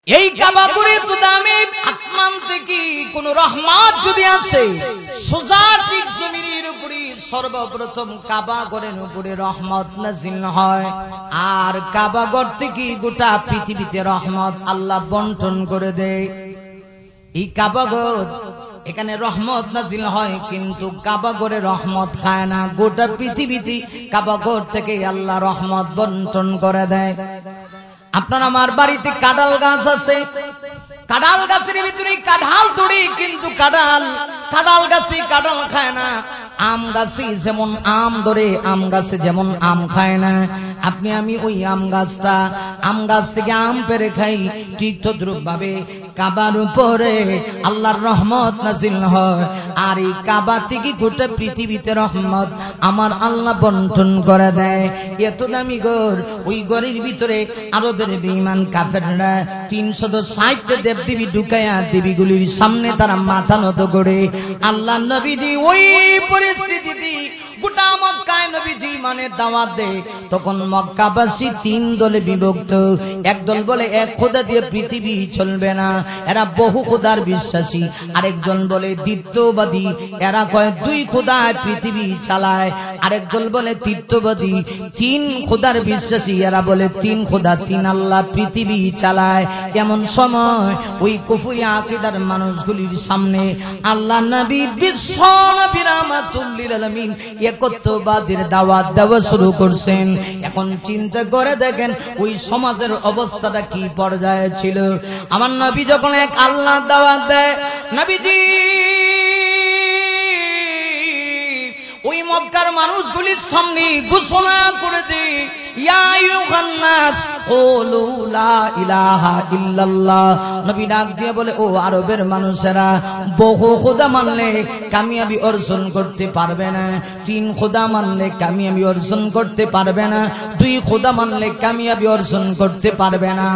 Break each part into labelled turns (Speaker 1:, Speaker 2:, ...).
Speaker 1: এই কাবা ঘরে তো দামি আসমান থেকে কোন রহমত যদি আসে সোজা ঠিক জমিনের উপরে সর্বপ্রথম কাবা ঘরের উপরে রহমত নাযিল হয় আর কাবা ঘর থেকে গোটা পৃথিবীতে রহমত আল্লাহ বন্টন করে দেয়। এই কাবা ঘর এখানে রহমত নাযিল হয় কিন্তু কাবা ঘরে রহমত খায় না, গোটা পৃথিবীতে কাবা ঘর থেকে আল্লাহ রহমত বন্টন করে দেয়। আপনার আমার বাড়িতে কাঁঠাল গাছ আছে, কাঁঠাল গাছের ভিতরে কাঁঠাল ধরে কিন্তু কাঁঠাল গাছে কাঁঠাল খায় না, আম গাছে যেমন আম ধরে আম গাছে যেমন আম খায় না। আপনি আমি ওই আম গাছ থেকে আম পেরে খাই, ঠিক তদ্রুপ ভাবে কাবার উপরে আল্লাহর রহমত নাযিল হয় আর এই কাবা থেকে গোটা পৃথিবীতে রহমত আমার আল্লাহ বন্টন করে দেয়। এত দামি ঘর, ওই ঘরের ভিতরে আরবের বেঈমান কাফেররা 360টা দেবদেবী ঢুকায়া দেবীগুলির সামনে তারা মাথা নত করে আল্লাহ নবীজি ওই পরিস্থিতিতে গোটা মক্কায় নবীজি মানে দাওয়াত দেয়। তখন মক্কাবাসী 3 দলে বিভক্ত। এক দল বলে এক খোদা দিয়ে পৃথিবী চলবে না, এরা বহু খোদার বিশ্বাসী। আরেক দল বলে দ্বিতীয়বাদী, এরা কয় 2 খোদায় পৃথিবী চালায়। আরেক দল বলে তৃতীয়বাদী, 3 খোদার বিশ্বাসী, এরা বলে 3 খোদা 3 আল্লাহ পৃথিবী চালায়। এমন সময় ওই কুফরি আকীদার মানুষগুলির সামনে আল্লাহ নবী বিশ্ব নবী রাহমাতুল লিল আলামিন একত্ববাদের দাওয়াত দেওয়া শুরু করছেন। এখন চিন্তা করে দেখেন ওই সমাজের অবস্থাটা কি পর্যায়ে ছিল। আমার নবী যখন এক আল্লাহ দাওয়াত দেয়, নবীজি ওই মক্কার মানুষগুলির সামনে ঘোষণা করে দেয়, ইয়া আইয়ুহান নাস কুলু লা ইলাহা ইল্লাল্লাহ। নবী ডাক দিয়ে বলে, ও আরবের মানুষেরা, বহু খোদা মানলে কামিয়াবি অর্জন করতে পারবে না, 3 খোদা মানলে কামিয়াবি অর্জন করতে পারবে না, 2 খোদা মানলে কামিয়াবি অর্জন করতে পারবে না।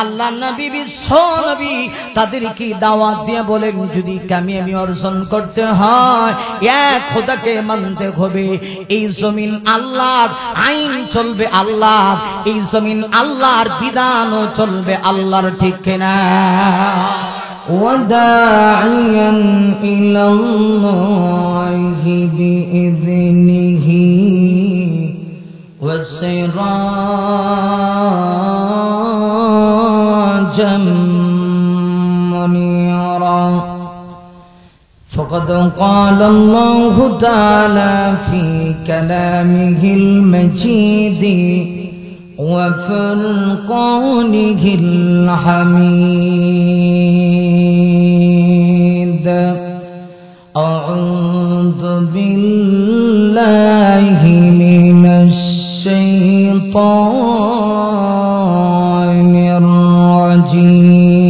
Speaker 1: আল্লাহ নবী বিশ্ব নবী তাদেরকে দাওয়াত দিয়ে বলেন, যদি কামিয়াবি অর্জন করতে হয় এক খোদাকে মানতে হবে। এই জমিন আল্লাহর, আইন চলবে আল্লাহ, এই জমিন আল্লাহর বিধানও চলবে আল্লাহর, ঠিক কিনা?
Speaker 2: وداعيا إلى الله بإذنه وسراجا منيرا فقد قال الله تعالى في كلامه المجيد وفرقانه الحميد أعوذ بالله من الشيطان الرجيم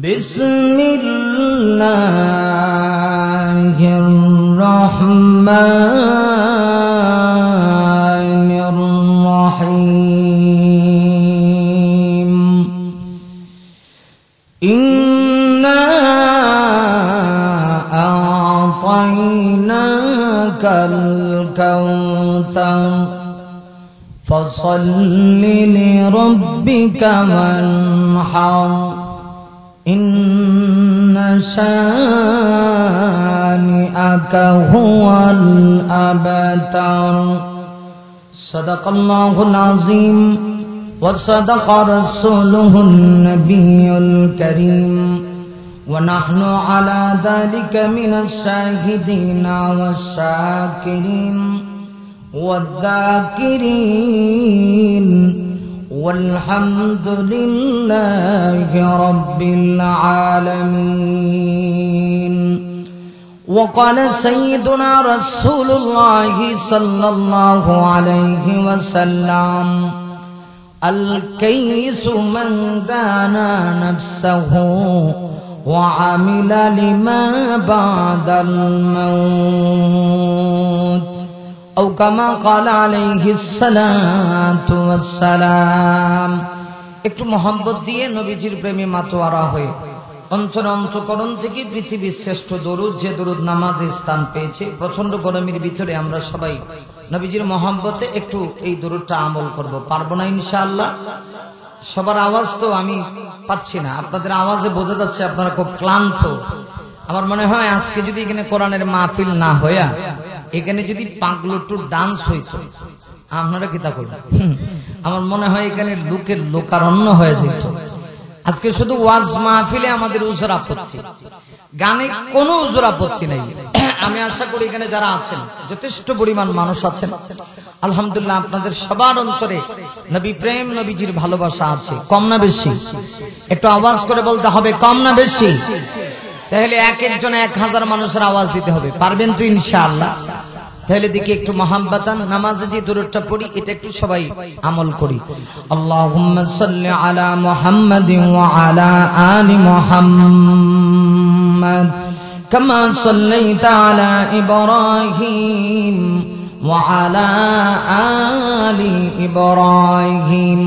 Speaker 2: بسم الله الرحمن الرحيم إنا أعطيناك الكوثر فصل لربك وانحر إن شانئك هو الأبتر صدق الله العظيم وصدق رسوله النبي الكريم ونحن على ذلك من الشاهدين والشاكرين والذاكرين والحمد لله رب العالمين. وقال سيدنا رسول الله صلى الله عليه وسلم الكيس من دانا نفسه وعمل لما بعد الموت أو كما قال عليه الصلاة والسلام. একটু মোহাম্মত দিয়ে নবীজির প্রেমে মাতোয়ারা হয়ে অন্তর অন্তকরণ থেকে পৃথিবীর শ্রেষ্ঠ দরুদ, যে দরুদ নামাজে স্থান পেয়েছে, প্রচন্ড গরমের ভিতরে আমরা সবাই নবীজির মহব্বতে একটু এই দরুদটা আমল করব, পারবো না ইনশাআল্লাহ? সবার আওয়াজ তো আমি পাচ্ছি না, আপনাদের আওয়াজে বোঝা যাচ্ছে আপনারা খুব ক্লান্ত। আমার মনে হয় আজকে যদি এখানে কোরআনের মাহফিল না হইয়া এখানে যদি পাগলুটু ডান্স হইতো, আপনারা কি তা করবেন? আমার মনে হয় এখানে লোকের লোকারণ্য হয়ে যেত। আজকে শুধু ওয়াজ মাহফিলে আমাদের উজুর আপত্তি, গানে কোনো উজুর আপত্তি নেই। আমি আশা করি এখানে যারা আছেন যথেষ্ট পরিমাণ মানুষ আছেন, আলহামদুলিল্লাহ আপনাদের সবার অন্তরে নবী প্রেম, নবীজির ভালোবাসা আছে। কম না বেশি? একটু আওয়াজ করে বলতে হবে, কম না বেশি? তাহলে এক একজন 1000 মানুষের আওয়াজ দিতে হবে, পারবেন তো ইনশাআল্লাহ? তাহলে দেখি একটু মহাব্বতান নামাজে যে দরুদটা পড়ি এটা একটু সবাই আমল করি। আল্লাহুম্মা সাল্লি আলা মুহাম্মাদিন ওয়া আলা আলি মুহাম্মাদ কামা সাল্লাইতা আলা ইব্রাহিম ওয়া আলা আলি ইব্রাহিম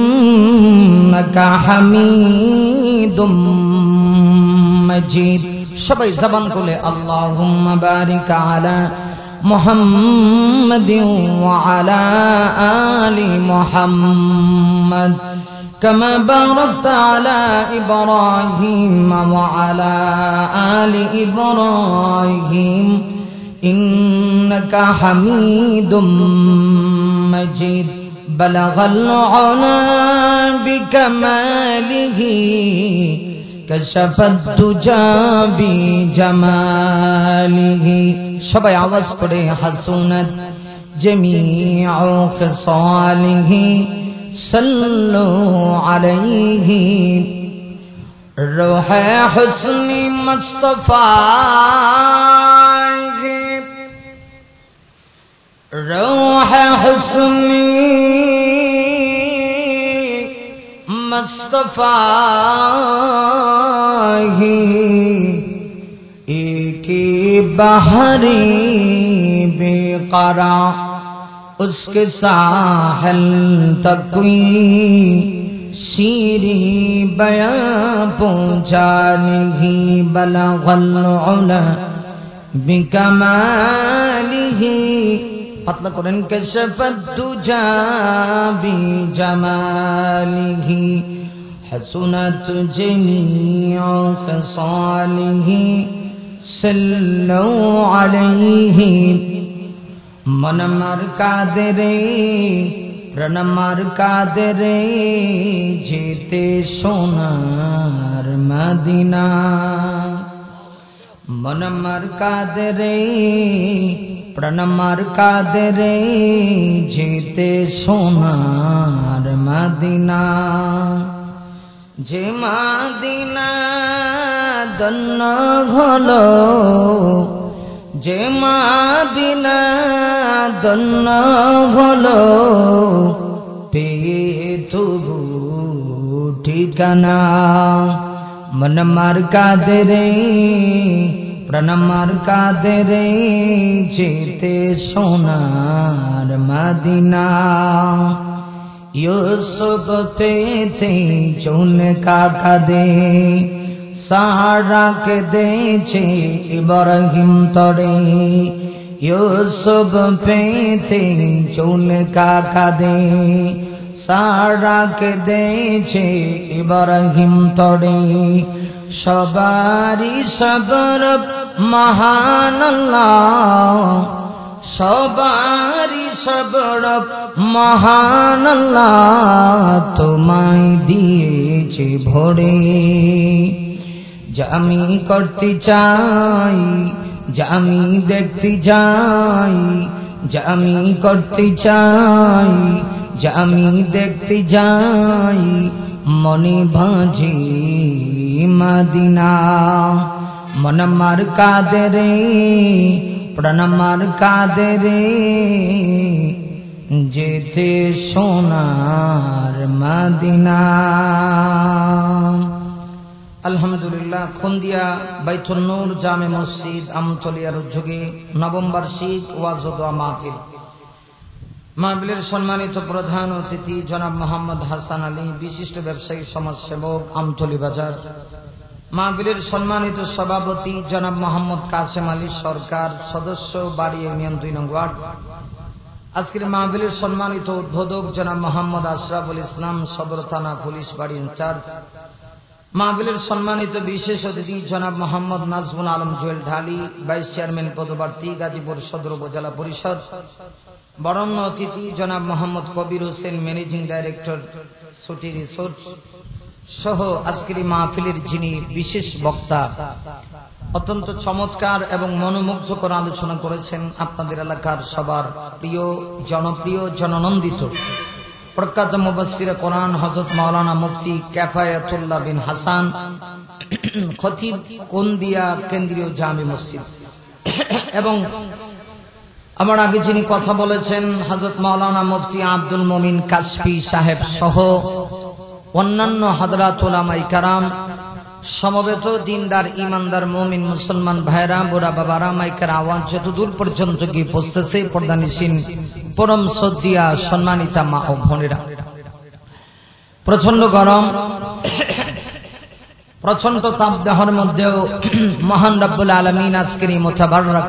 Speaker 2: ইন্নাকা হামিদুম মাজিদ। সবাই জবান খুলে আল্লাহুম্মা বারিক আলা মুহাম্মাদিন ওয়া আলা আলি মুহাম্মাদ কামা বারাকতা আলা ইব্রাহিম ওয়া আলা আলি ইব্রাহিম ইন্নাকা হামিদুম মাজিদ। বালাগাল উলা বিকামালিহি কাশাফাত দুজা বিজামালিহি। সবাই আওয়াজ করে হাসুনাত জামিউ খিসালিহি সাল্লু আলাইহি। রূহে হুসনি মুস্তাফা রূহে হুসনি मुस्तफा ही एक बहरी बेकरा उसके साहल तक कोई शीरी बयां पहुंचा नहीं। बलगल उला बिकमालिही पतला करें कशफत दुजा बिजमालिही हसनत जमीउ खसालिही सल्लु अलैहि। मनमर कादरे प्रणमर कादरे जेते सोनार मदीना। मनमर कादरे प्रणमर कादरे जेते सोनार मदीना। जे मदीना दन्न घलो जे मदीना दन्न घलो पेये तबु ठिकाना। मनमर कादरे प्रणमर कादरे जेते सोनार मदीना। यूसुफ पेते चुन का कादे सारा के देचे इब्राहिम तोड़े। यूसुफ पेते चुन का कादे सारा के देचे इब्राहिम तोड़े। सबारी सबर महान अल्लाह सबारी सबर महान अल्लाह তোমায় দিয়েছে ভরে। যা আমি করতে চাই যা আমি দেখতে যাই যা আমি করতে চাই যা আমি দেখতে যাই মনে ভাঁজে মদিনা। मनमर कादरे प्रणमर कादरे जेते सोनार मदीना। আলহামদুলিল্লাহ খুন্দিয়া বাইতুন নূর জামে মসজিদ আমতলিয়ার উদ্যোগে নবম বার্ষিক ওয়াজ ও দোয়া মাহফিল। মাহফিলের সম্মানিত প্রধান অতিথি জনাব মোহাম্মদ হাসান আলী, বিশিষ্ট ব্যবসায়ী সমাজসেবক আমতলী বাজার। মাহফিলের সম্মানিত সভাপতি জনাব মোহাম্মদ কাসেম আলী সরকার, সদস্য বাড়ি ইউনিয়ন 2 নং ওয়ার্ড। আজকের মাহফিলের সম্মানিত উদ্বোধক জনাব মোহাম্মদ আশরাফুল ইসলাম, সদর থানা পুলিশ বাড়ি ইনচার্জ। মাহফিলের সম্মানিত বিশেষ অতিথি জনাব মোহাম্মদ নাজমুল আলম জুয়েল ঢালি, ভাইস চেয়ারম্যান পদপ্রার্থী গাজীপুর সদর উপজেলা পরিষদ। বরণ্য অতিথি জনাব Mohammad Kabir Hossain, managing director সুটি resource সহ আজকের এই মাহফিলের যিনি বিশেষ বক্তা, অত্যন্ত চমৎকার এবং মনোমুগ্ধকর আলোচনা করেছেন। আপনাদের এলাকার সবার প্রিয়, জনপ্রিয়, জননন্দিত প্রখ্যাত মুফাসসিরে কোরআন হযরত মাওলানা মুফতি কিফায়াতুল্লাহ বিন হাসান, খতিব, কোন্দিয়া কেন্দ্রীয় জামি মসজিদ। এবং আমার আগে যিনি কথা বলেছেন হযরত মাওলানা মুফতি আব্দুল মুমিন কাশফি সাহেব সহ অন্যান্য হযরত উলামায়ে কেরাম, সমবেত দিনদার ইমানদার মুমিন মুসলমান ভাইরা, বুড়া বাবারা, মাইকের আওয়াজ যত দূর পর্যন্ত গিয়ে পৌঁছেছে, পর্দানিসীন পরম শ্রদ্ধেয়া সম্মানিতা মা ও বোনেরা, প্রচন্ড গরম, প্রচন্ড তাপদাহের মধ্যেও মহান রব্বুল আলামিন আজকের এই মুতাবারক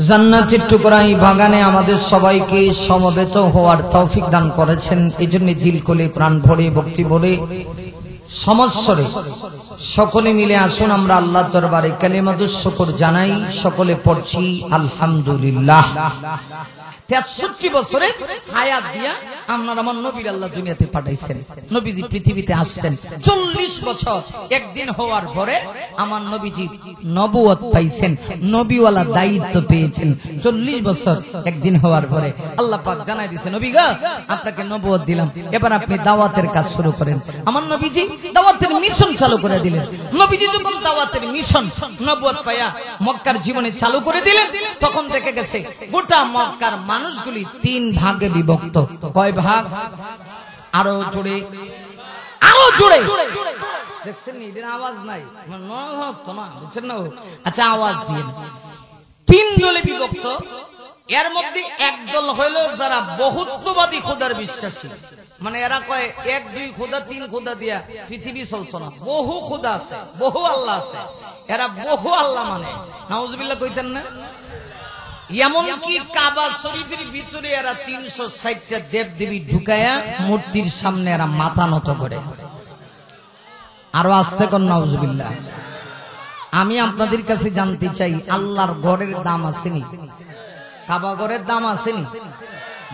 Speaker 2: জান্নাতের টুকরা এই বাগানে আমাদের সবাইকে সমবেত হওয়ার তৌফিক দান করেছেন। এই জন্য দিল খুলে, প্রাণ ভরে, ভক্তি ভরে, সমস্বরে সকলে মিলে আসুন আমরা আল্লাহর দরবারে কালিমাতুশ শুকর জানাই। সকলে পড়ছি আলহামদুলিল্লাহ। 63 বছরে হায়াত দিয়া আপনার আমার নবীর আল্লাহ দুনিয়াতে পাঠাইছেন। নবীজি পৃথিবীতে আসছেন 40 বছর একদিন হওয়ার পরে আমার নবীজি নবুয়ত পাইছেন, নবীওয়ালা দায়িত্ব পেয়েছেন। 40 বছর একদিন হওয়ার পরে আল্লাহ পাক জানাই দিয়েছে, নবী গো আপনাকে নবুয়ত দিলাম, এবার আপনি দাওয়াতের কাজ শুরু করেন। আমার নবীজি দাওয়াতের মিশন চালু করে দিলেন। নবীজি যখন দাওয়াতের মিশন নবুয়ত পায়া মক্কার জীবনে চালু করে দিলেন, তখন থেকে গেছে গোটা মক্কার মানুষগুলি 3 ভাগে বিভক্ত। কয় ভাগ? আরো জোরে, আরো জোরে দেখছেন নি? এদের আওয়াজ নাই, তো না, বুঝছেন না? আচ্ছা, আওয়াজ দিয়ে 3 দলে বিভক্ত। এর মধ্যে এক দল হইল যারা বহুত্ববাদী খোদার বিশ্বাসী, মানে এরা কয় 1 2 খোদা 3 খোদা দিয়া পৃথিবী চলতো না, বহু খোদা আছে, বহু আল্লাহ আছে। এরা বহু আল্লাহ মানে নাউজুবিল্লাহ কইতেন না? এমনকি কাবা শরীফের ভিতরে এরা 360টা দেব দেবী ঢুকায়া মূর্তির সামনে এরা মাথা নত করে। আরো আস্তে কর নাউজুবিল্লাহ। আমি আপনাদের কাছে জানতে চাই, আল্লাহর ঘরের দাম আসেনি? কাবা ঘরের দাম আসেনি?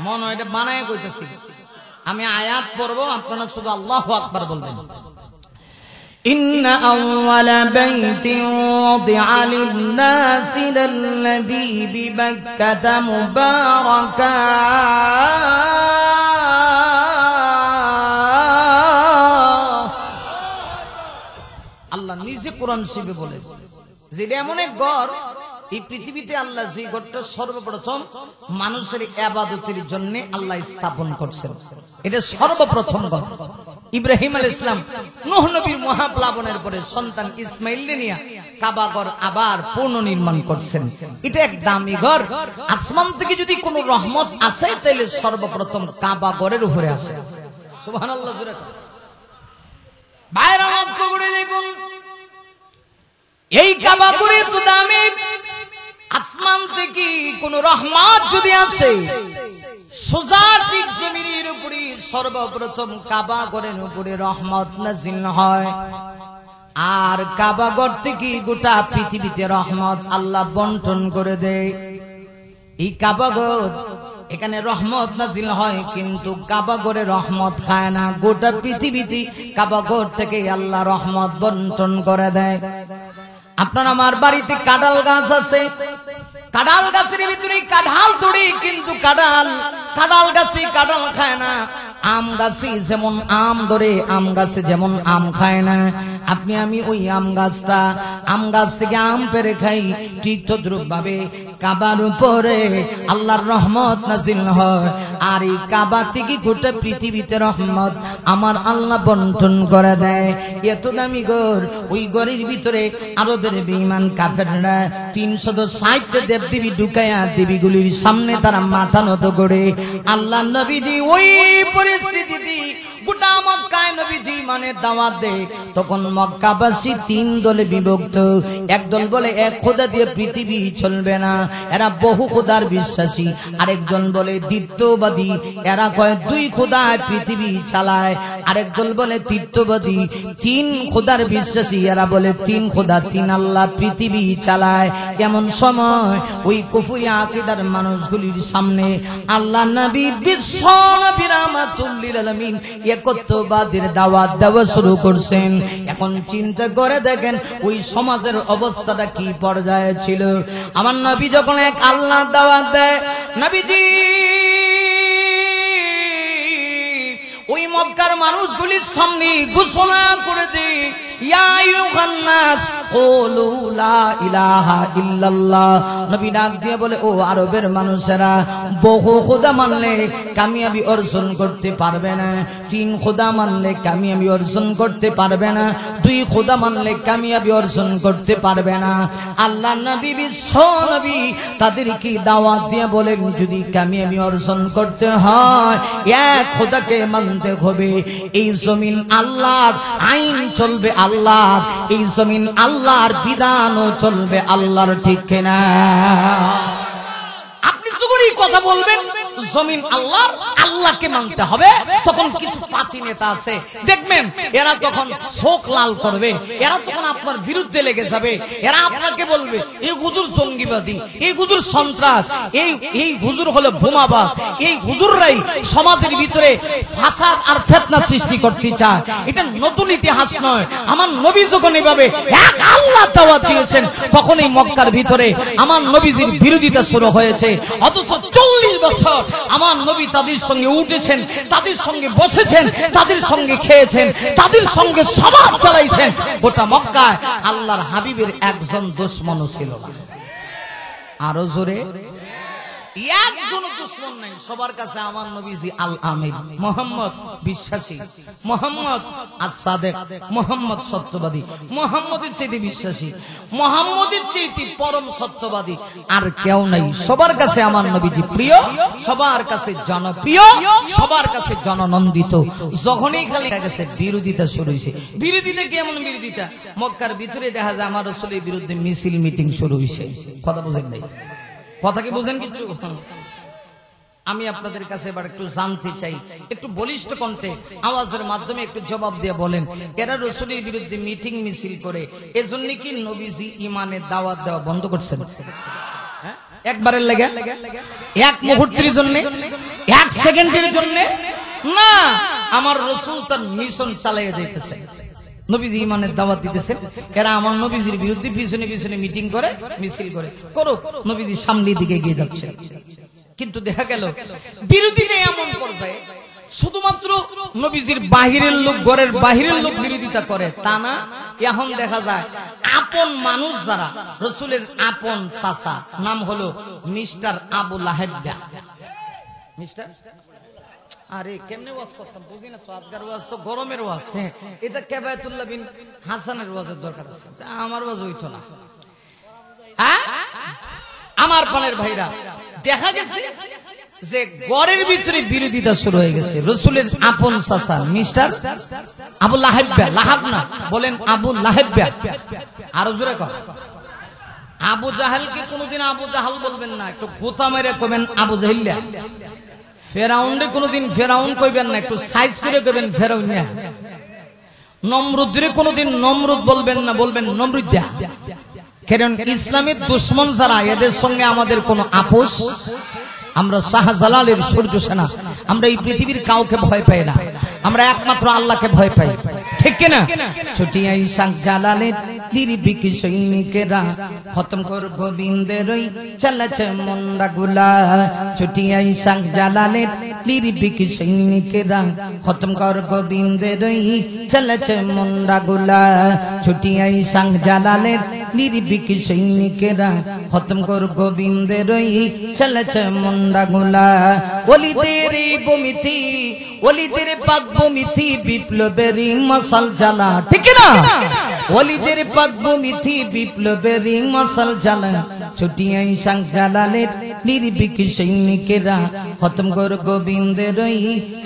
Speaker 2: মন এটা বানায় কইতেছি। আমি আয়াত পড়বো, আপনারা শুধু আল্লাহু আকবার বলবেন। إن أول بيت وضع للناس للذي ببكة مباركا আল্লাহ নিজে কোরআন শরীফে বলে যে এমন এক ঘর এই পৃথিবীতে আল্লাহ যে ঘরটা সর্বপ্রথম মানুষের ইবাদতের জন্য আল্লাহ স্থাপন করছেন। এটা সর্বপ্রথম ঘর। ইব্রাহিম আলাইহিস সালাম নূহ নবীর মহাপ্লাবনের পরে সন্তান ইসমাইলকে নিয়ে কাবা ঘর আবার পুনর্নির্মাণ করছেন। এটা এক দামি ঘর। আসমান থেকে যদি কোনো রহমত আসে তাহলে সর্বপ্রথম কাবা ঘরের উপরে আসে। সুবহানাল্লাহ। জোরে বাইরে লক্ষ্য করে দেখুন, এই কাবা ঘরে তো দামি। আসমান থেকে কোন রহমত যদি আসে, সোজা ঠিক জমিনের উপরে সর্বপ্রথম কাবা ঘরের উপরে রহমত নাযিল হয়। আর কাবা ঘর থেকে গোটা পৃথিবীতে রহমত আল্লাহ বন্টন করে দেয়। এই কাবা ঘর, এখানে রহমত নাযিল হয়, কিন্তু কাবা ঘরে রহমত খায় না। গোটা পৃথিবীতে কাবা ঘর থেকে আল্লাহ রহমত বন্টন করে দেয়। আপনার আমার বাড়িতে কাঁঠাল গাছ আছে, কাঁঠাল গাছের ভিতরে কাঁঠাল ধরে, কিন্তু কাঁঠাল গাছে কাঁঠাল খায় না। আম গাছে যেমন আম ধরে, আম গাছে যেমন আম খায় না। আপনি আমি ওই আম গাছ থেকে আম পেরে খাই। ঠিক তদ্রুপ ভাবে কাবার উপরে আল্লাহর রহমত নাযিল হয়। আর এই কাবা থেকে গোটা পৃথিবীতে রহমত আমার আল্লাহ বন্টন করে দেয়। এত দামি ঘর, ওই ঘরের ভিতরে আরবের বেঈমান কাফেররা 360টা দেবদেবী ঢুকায়া দেবীগুলির সামনে তারা মাথা নত করে। আল্লাহ নবীজি ওই পরিস্থিতিতে
Speaker 1: গোটা মক্কায় নবীজি মানে দাওয়াত দেয়, তখন মক্কাবাসী 3 দলে বিভক্ত। একদল বলে এক খোদা দিয়ে পৃথিবী চলবে না, এরা বহু খোদার বিশ্বাসী। আরেকজন বলে দ্বিতীয়বাদী, এরা কয় 2 খোদায় পৃথিবী চালায়। আরেকদল বলে তৃতীয়বাদী, 3 খোদার বিশ্বাসী, এরা বলে 3 খোদা 3 আল্লাহ পৃথিবী চালায়। এমন সময় ওই কুফরি আকীদার মানুষগুলির সামনে আল্লাহ নবী বিশ্ব নবী রাহমাতুল লিল আলামিন একত্ববাদের দাওয়াত দেওয়া শুরু করছেন। এখন চিন্তা করে দেখেন ওই সমাজের অবস্থাটা কি পর্যায়ে ছিল। আমার নবী যখন এক আল্লাহ দাওয়াত দেয়, নবীজি ওই মক্কার মানুষগুলির সামনে ঘোষণা করে দেয়, ইয়া আইয়ুহান নাস কুলু লা ইলাহা ইল্লাল্লাহ। নবী ডাক দিয়ে বলে, ও আরবের মানুষেরা, বহু খোদা মানলে কামিয়াবি অর্জন করতে পারবে না, 3 খোদা মানলে কামিয়াবি অর্জন করতে পারবে না, 2 খোদা মানলে কামিয়াবি অর্জন করতে পারবে না। আল্লাহ নবী বিশ্ব নবী তাদেরকে দাওয়াত দিয়ে বলেন, যদি কামিয়াবি অর্জন করতে হয় এক খোদাকে মানতে হবে। এই জমিন আল্লাহর, আইন চলবে আল্লাহর, এই জমিন আল্লাহর, বিধানও চলবে আল্লাহর, ঠিক কিনা? আপনি যখনই কথা বলবেন জমিন আল্লাহর, আল্লাহকে মানতে হবে, তখন কিছু পাতি নেতা আছে দেখবেন, এরা তখন চোখ লাল করবে, এরা তখন আপনার বিরুদ্ধে লেগে যাবে। এরা আপনাকে বলবে এই হুজুর জঙ্গিবাদী, এই হুজুর সন্ত্রাস, এই হুজুর হলো বোমাবাজ, এই হুজুররাই সমাজের ভিতরে ফাসাদ আর ফিতনা সৃষ্টি করতে চায়। এটা নতুন ইতিহাস নয়। আমার নবী যখন এভাবে এক আল্লাহ দাওয়াত দিয়েছেন, তখন এই মক্কার ভিতরে আমার নবীজির বিরোধিতা শুরু হয়েছে। অথচ 40 বছর আমার নবী তাদের সঙ্গে উঠেছেন, তাদের সঙ্গে বসেছেন, তাদের সঙ্গে খেয়েছেন, তাদের সঙ্গে সমাজ চালাইছেন। গোটা মক্কায় আল্লাহর হাবিবের একজন দুশমনও ছিল না। আরো জোরে, একজন দুশমন নাই। সবার কাছে আমার নবীজি আল আমিন, মোহাম্মদ বিশ্বাসী, মোহাম্মদ আস-সাদিক, মোহাম্মদ সত্যবাদী, মোহাম্মদের চাইতে বিশ্বাসী, মোহাম্মদের চাইতে পরম সত্যবাদী আর কেউ নাই। সবার কাছে আমার নবীজি প্রিয়, সবার কাছে জনপ্রিয়, সবার কাছে জননন্দিত। যখনই খালি গেছে বিরোধিতা শুরু হয়েছে। বিরোধিতা কেমন বিরোধিতা? মক্কার ভিতরে দেখা যায় আমার রাসূলের বিরুদ্ধে মিছিল মিটিং শুরু হয়েছে। কথা বুঝেন নাই? কথা কি বুঝেন কিছু? আমি আপনাদের কাছে এবার একটু জানতে চাই, একটু বলিষ্ঠ কণ্ঠে আওয়াজের মাধ্যমে একটু জবাব দিয়ে বলেন, এরা রাসূলের বিরুদ্ধে মিটিং মিছিল করে এজন্য কি নবীজি ইমানের দাওয়াত দেওয়া বন্ধ করছেন? একবারের লাগা, এক মুহূর্তের জন্য, এক সেকেন্ডের জন্য না। আমার রাসূল তার মিশন চালিয়ে যাইতেছে। নবীজি ইমানের দাওয়াত দিতেছেন, এরা আমার নবীজির বিরুদ্ধে পিছনে পিছনে মিটিং করে, মিছিল করে, করুক, নবীজির সামনের দিকে এগিয়ে যাচ্ছে। কিন্তু দেখা গেল বিরোধীরা এমন পর্যায়ে শুধুমাত্র নবীজির বাহিরের লোক, ঘরের বাহিরের লোক বিরোধিতা করে তা না। এখন দেখা যায় আপন মানুষ যারা, রাসূলের আপন চাচা, নাম হলো মিস্টার আবু লাহাব। মিস্টার, আরে কেমনে ওয়াজ করতাম বুঝি না তো। আজকের ওয়াজ তো গরমের ওয়াজ, এটা কেবায়তুল্লাহ বিন হাসানের ওয়াজের দরকার আছে, আমার ওয়াজ হইতো না। আমার পানের ভাইরা, দেখা গেছে যে ঘরের ভিতরে বিরোধিতা শুরু হয়ে গেছে। রাসূলের আপন চাচা মিস্টার আবু লাহাব, লাহাব না বলেন আবু লাহাব। আরো জোরে কর। আবু জাহেলকে কোনোদিন আবু জাহাল বলবেন না, একটু গোতা মেরে কবেন আবু জাহিল্লা। ফেরাউনরে কোনোদিন ফেরাউন কইবেন না, একটু সাইজ করে কইবেন ফেরাউন। নমরুদরে কোনোদিন নমরুদ বলবেন না, বলবেন নমরুদ্দা। কারণ ইসলামের দুশমন যারা, এদের সঙ্গে আমাদের কোনো আপোষ। আমরা শাহজালালের সূর্য সেনা, আমরা এই পৃথিবীর কাউকে ভয় পাই না, আমরা একমাত্র আল্লাহকে ভয় পাই, ঠিক কিনা? ছুটিয়াই শাহজালালের নির্ভীক সৈনিকেরা খতম কর গোবিন্দের ওই চলেছে মুন্ডা গুলা। ছুটিয়াই শাহজালালের নির্ভীক সৈনিকেরা খতম কর গোবিন্দের ওই চলেছে মুন্ডা গুলা। ছুটিয়াই শাহজালালের নির্ভীক সৈনিকেরা খতম কর গোবিন্দের ওই চলেছে মুন্ডা গুলা। ওলিদের বমিতি, ওলিদের পাক বমিতি, বিপ্লবের মশাল জ্বালা, ঠিক না?
Speaker 2: ওলিদের পদ্মমিথি বিপ্লবের মশাল জ্বালা ছুটিয়াই সাং জালালের নির্ভীক সৈনিকেরা খতম কর গোবিন্দের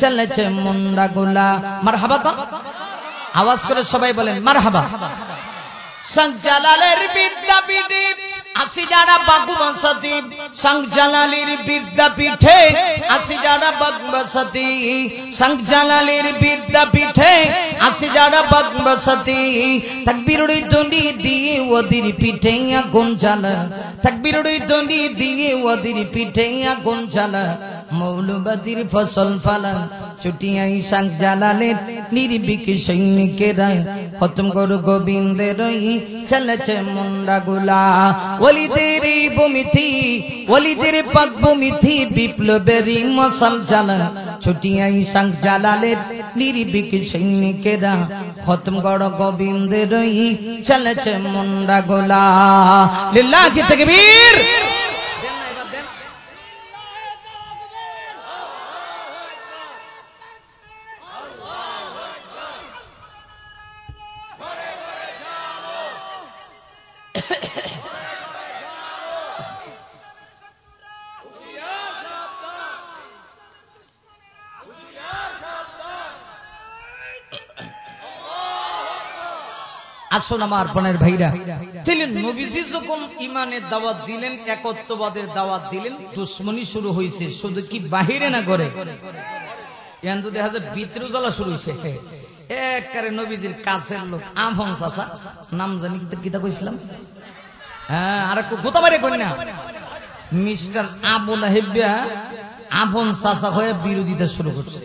Speaker 2: চলেছে মুন্ডা গোলা। মারহাবা তো আওয়াজ করে সবাই বলেন মারহাবা। সাং জালালের বিদ্যাপীঠে আসি যারা বাগবাসাতি, সাং জালালের বিদ্যাপীঠে আসি যারা বাগবাসাতি, সাং জালালের বিদ্যাপীঠে আসি যারা বাগবাসাতি, তাকবীরের ধ্বনি দিয়ে ওদের পিঠে আগুন জ্বালা, তাকবীরের ধ্বনি দিয়ে ওদের পিঠে আগুন জ্বালা, মৌলবাদীর ফসল ফালা ছুটিয়াই সাং জালালের নির্ভীক সৈনিকেরা খতম কর গোবিন্দের চলেছে মুন্ডা গোলা। ওলিদের ভূমিথি ওলিদের পদ্মমিথি বিপ্লবের মশাল জ্বালা ছুটিয়াই সাং জালালের নির্ভীক সৈনিকেরা খতম কর গোবিন্দের চলেছে মুন্ডা গোলা। লিল্লাহি তাকবীর। আসুন আমার প্রাণের ভাইরা, ছিলেন নবীজি যখন ইমানের দাওয়াত দিলেন, একত্ববাদের দাওয়াত দিলেন, দুশ্মনী শুরু হয়েছে। শুধু কি বাহিরে না করে, এখন দেখা যায় ভিতরে জ্বালা শুরু হয়েছে। একবারে নবীজির কাছের লোক আফন চাচা, নাম জানি কিতা কইছিলাম, হ্যাঁ আর একটু গোতা মারে কই না, মিস্টার আবুল হেব্বিয়া আফন চাচা হয়ে বিরোধিতা শুরু করছে।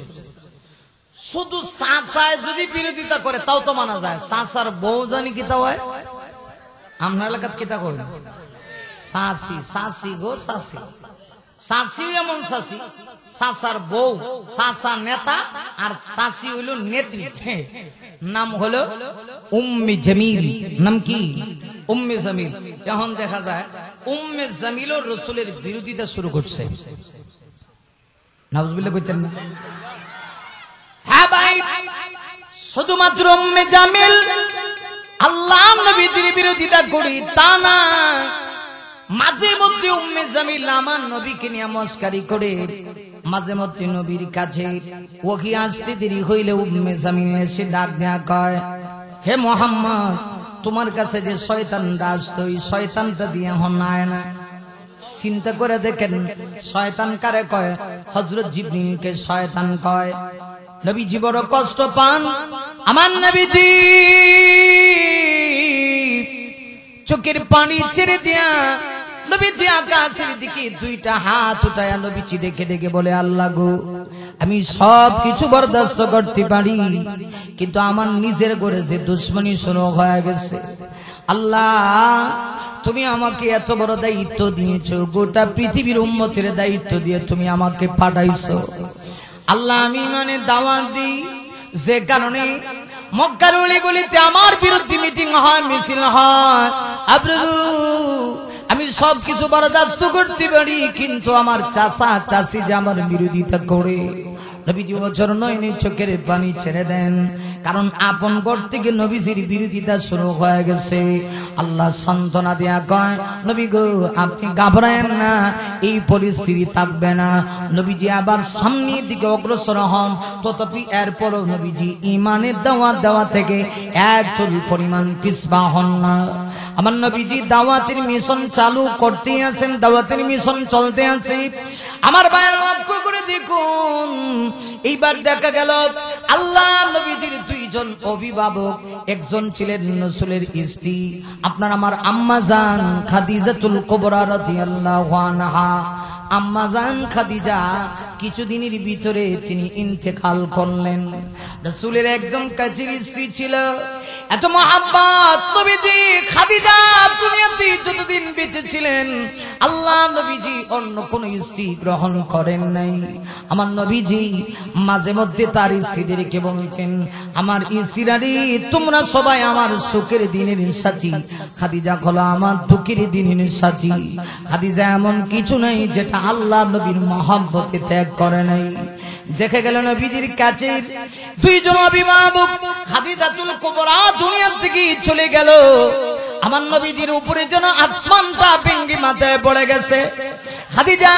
Speaker 2: শুধু চাচায় যদি বিরোধিতা করে তাও তো মানা যায়, চাচার বউ জানি কিতা হয়, আপনার এলাকাত কিতা কই চাচি, চাচি গো চাচি, চাচি এমন চাচি, চাচার বউ, চাচা নেতা আর চাচি হইল নেত্রী, নাম হলো উম্মে জামিল। নাম কি? উম্মে জামিল। এখন দেখা যায় উম্মে জামিল ও রাসূলের বিরোধিতা শুরু করছে। নাউজুবিল্লাহ কইতেন না? হ্যাঁ ভাই, শুধুমাত্র উম্মে জামিল আল্লাহ নবীর বিরোধিতা করি তা না, মাঝে মধ্যে উম্মে জামিল আমার নবীকে নিয়ে মস্কারি করে, মাঝে মধ্যে নবীর কাছে ওহি আসতে দেরি হইলে উম্মে জামিল এসে ডাক দেয়া কয়, হে মুহাম্মদ, তোমার কাছে যে শয়তানটা আসতো ওই শয়তানটা দিয়ে এখন আয় না। চিন্তা করে দেখেন, শয়তান কারে কয়? হযরত জিবরিলকে শয়তান কয়। নবীজি বড় কষ্ট পান। আমার নবীজি চোখের পানি ছেড়ে দিয়া নবীজি আকাশের দিকে দুইটা হাত উঠায়া নবীজি দেখে দেখে বলে, আল্লাহ গো, আমি সব কিছু বরদাস্ত করতে পারি, কিন্তু আমার নিজের ঘরে যে দুশ্মনী শুরু হয়ে গেছে, আল্লাহ তুমি আমাকে এত বড় দায়িত্ব দিয়েছো, গোটা পৃথিবীর উম্মতের দায়িত্ব দিয়ে তুমি আমাকে পাঠাইছো। আল্লাহ আমি মানে দাওয়াত দিই, যে কারণে মক্কার অলিগলিতে আমার বিরুদ্ধে মিটিং হয়, মিছিল হয়, আমি সব কিছু বরদাস্ত করতে পারি, কিন্তু আমার চাচা চাচি যে আমার বিরোধিতা করে, নবীজি বছর নয়নি চোখের পানি ছেড়ে দেন, কারণ আপন ঘর থেকে নবীজির বিরোধিতা শুরু হয়ে গেছে। আল্লাহ সান্ত্বনা দেয়া কয়, নবী গো আপনি ঘাবড়ায়েন না, এই পরিস্থিতি থাকবে না। নবীজি আবার সামনের দিকে অগ্রসর হন, তথাপি এরপরও নবীজি ইমানের দাওয়াত দেওয়া থেকে এক চুল পরিমাণ পিছপা হন না। আমার নবীজি দাওয়াতের মিশন চালু করতে আছেন, দাওয়াতের মিশন চলতে আছে। আমার ভাইয়ের লক্ষ্য করে দেখুন, এইবার দেখা গেল আল্লাহ নবীজির দুইজন অভিভাবক, একজন ছিলেন রাসূলের স্ত্রী, আপনার আমার আম্মা জান খাদিজাতুল কুবরা রাদিয়াল্লাহু আনহা। আম্মা জান খাদিজা কিছুদিনের ভিতরে তিনি ইন্তেকাল করলেন। রাসূলের একদম কাছের স্ত্রী ছিল, এত মহাব্বত নবীজি খাদিজা দুনিয়াতে যতদিন বেঁচে ছিলেন আল্লাহ নবীজি অন্য কোন স্ত্রী গ্রহণ করেন নাই। আমার নবীজি মাঝে মধ্যে তার স্ত্রীদেরকে বলতেন, আমার স্ত্রীরা রে, তোমরা সবাই আমার সুখের দিনের সাথী, খাদিজা হলো আমার দুঃখের দিনের সাথী। খাদিজা এমন কিছু নাই যেটা আল্লাহ নবীর মহব্বতে ত্যাগ করে নাই।
Speaker 1: দেখে গেল নবীজির কাছে দুইজন অভিভাবক খাদিজাতুল কুবরা দুনিয়া থেকে চলে গেল। আমার নবীজির উপরে যেন আসমানটা ভেঙে মাথায় পড়ে গেছে। খাদিজা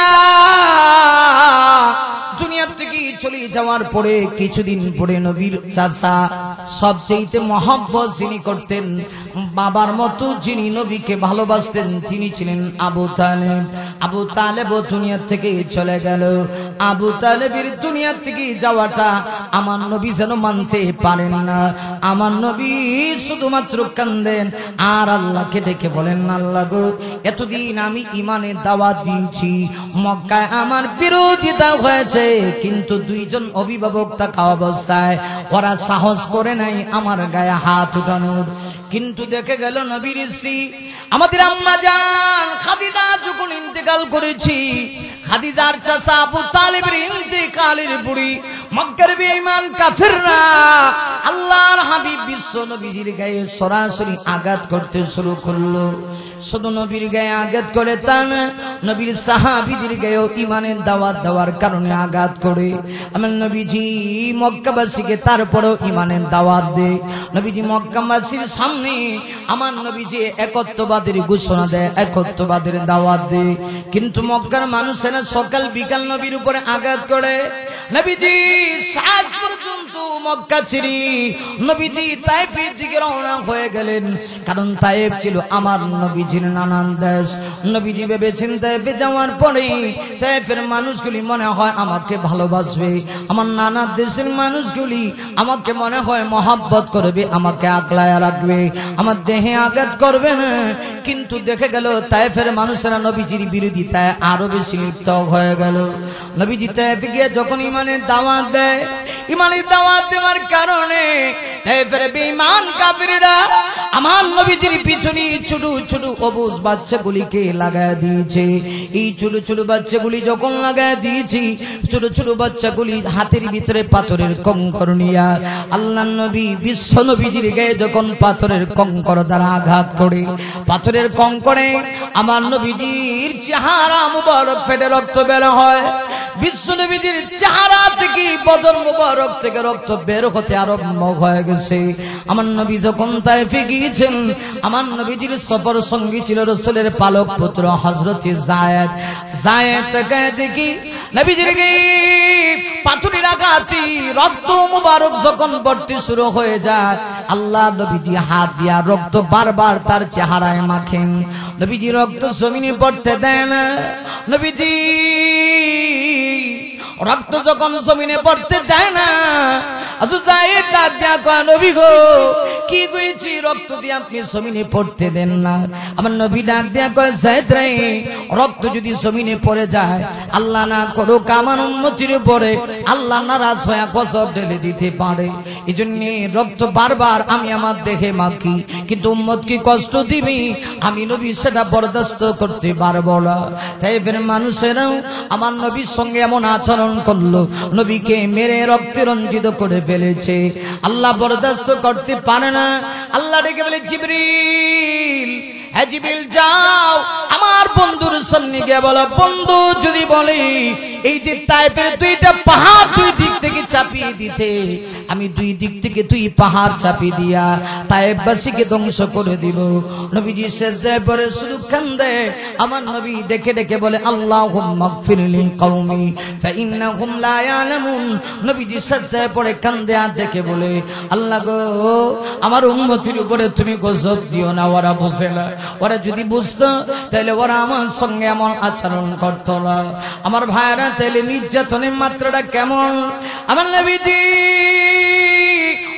Speaker 1: দুনিয়া থেকে চলে যাওয়ার পরে কিছুদিন পরে নবীর চাচা সবচেয়ে মহব্বত যিনি করতেন, বাবার মতো যিনি নবীকে ভালোবাসতেন, তিনি ছিলেন আবু তালেব। আবু তালেব দুনিয়া থেকে চলে গেল। আবু তালেবের দুনিয়া থেকে যাওয়াটা আমার নবী যেন মানতে পারেন না। আমার নবী শুধুমাত্র কান্দেন আর আল্লাহকে ডেকে বলেন, আল্লাহ গো, এতদিন আমি ইমানের দাওয়াত দিয়েছি, মক্কায় আমার বিরোধিতা হয়েছে, কিন্তু দুইজন অভিভাবক থাকা অবস্থায় ওরা সাহস করে নাই আমার গায়ে হাত উঠানোর। কিন্তু দেখে গেল নবীর স্ত্রী আমাদের আম্মা জান খাদিজা যখন ইন্তেকাল করেছি, খাদিজার চাচা আবু তালেবের ইন্তেকালের বুড়ি মক্কার বেঈমান কাফিররা আল্লাহর হাবিব বিশ্ব নবীজির গায়ে সরাসরি আঘাত করতে শুরু করলো। শুধু নবীর গায়ে আঘাত করে তা না, নবীর সাহাবীদের গায়েও ইমানের দাওয়াত দেওয়ার কারণে আঘাত করে। আমার নবীজি মক্কাবাসীকে তারপরেও ইমানের দাওয়াত দেয়। নবীজি মক্কাবাসীর সামনে আমার নবীজি একত্ববাদের ঘোষণা দেয়, একত্ববাদের দাওয়াত দেয়। কিন্তু মক্কার মানুষেরা সকাল বিকাল নবীর উপরে আঘাত করে। নবীজি শেষ পর্যন্ত মক্কা ছেড়ে নবীজি তায়েফের দিকে রওনা হয়ে গেলেন। কারণ তায়েফ ছিল আমার নবীজির নানান দেশ। নবীজি ভেবেছেন তায়েফে যাওয়ার পরে তায়েফের মানুষগুলি মনে হয় আমাকে ভালোবাসবে, আমার নানা দেশের মানুষগুলি আমাকে মনে হয় মহব্বত করবে, আমাকে আগলায় রাখবে, আমার দেহে আঘাত করবে না। কিন্তু দেখে গেল তায়েফের মানুষেরা নবীজির বিরোধিতায় আরো বেশি লিপ্ত হয়ে গেল। নবীজি তায়েফে গিয়ে যখন ইমানের দাওয়াত দেয়, ইমানের দাওয়াত দেওয়ার কারণে তায়েফের বেঈমান কাফিররা আমার নবীজির পিছনে ছোট ছোট অবুজ বাচ্চাগুলিকে লাগায় দিয়েছে। এই ছোট ছোট বাচ্চাগুলি যখন লাগায় দিয়েছি, ছোট ছোট বাচ্চাগুলি হাতের ভিতরে পাথরের কঙ্কর নিয়া আল্লাহর নবী বিশ্ব নবীজির গায়ে যখন পাথরের কঙ্কর দ্বারা আঘাত করে, পাথরের কঙ্করে আমার নবীজির চেহারা মুবারক ফেটে রক্ত বের হয়। বিশ্ব নবীজির চেহারা থেকে বদন মুবারক থেকে রক্ত বের হতে আরম্ভ হয়ে গেছে। আমার নবী যখন তায়েফে গিয়েছেন, আমার নবীজির সফর সঙ্গী ছিল রাসূলের পালক পুত্র হযরত যায়েদ। যায়েদকে দেখি নবীজির পাথরের আঘাতে রক্ত মুবারক যখন পড়তে শুরু হয়ে যায়, আল্লাহ নবীজি হাত দিয়া রক্ত বারবার তার চেহারায় মাখেন। নবীজি রক্ত জমিনে পড়তে দেন না। নবীজি রক্ত যখন জমিনে পড়তে দেয় না, নবী গো, কি কইছি রক্ত দিয়ে আপনি জমিনে পড়তে দেন না। আমার নবী ডাক দিয়া কয়, যায়েদ রে, রক্ত যদি জমিনে পড়ে যায়, আল্লাহ না করুক আমার উম্মতির উপরে আল্লাহ নারাজ হয়ে গজব ঢেলে দিতে পারে। এই জন্য রক্ত বারবার আমি আমার দেহে মাখি, কিন্তু উম্মতকে কষ্ট দিবি, আমি নবী সেটা বরদাস্ত করতে পারবো না। তাই ফের মানুষেরাও আমার নবীর সঙ্গে এমন আচরণ করলো, নবীকে মেরে রক্তে রঞ্জিত করে ফেলেছে। আল্লাহ বরদাস্ত করতে পারে না। আল্লাহ ডেকে বলে, জিবরিল, হ্যাঁ জিবরিল যাও আমার বন্ধুর সামনে গিয়ে বলো, বন্ধু যদি বলে এই যে তায়েফের দুইটা পাহাড় দুই দিক থেকে চাপিয়ে দিতে, আমি দুই দিক থেকে দুই পাহাড় চাপিয়ে দিয়া তায়েফবাসীকে ধ্বংস করে দিব। নবীজি সেজদায় পড়ে শুধু কান্দে। আমার নবী ডেকে ডেকে বলে, আল্লাহুম্মা গফিরলি কওমি ফাইন্নাহুম লা ইয়ালামুন। নবীজি সেজদায় পড়ে কান্দে আর ডেকে বলে, আল্লাহ গো, আমার উম্মতের উপরে তুমি গজব দিও না, ওরা বুঝে না। ওরা যদি বুঝতো তাহলে ওরা আমার সঙ্গে এমন আচরণ করতো না। আমার ভাইরা, তাহলে নির্যাতনের মাত্রাটা কেমন? আমার নবীজি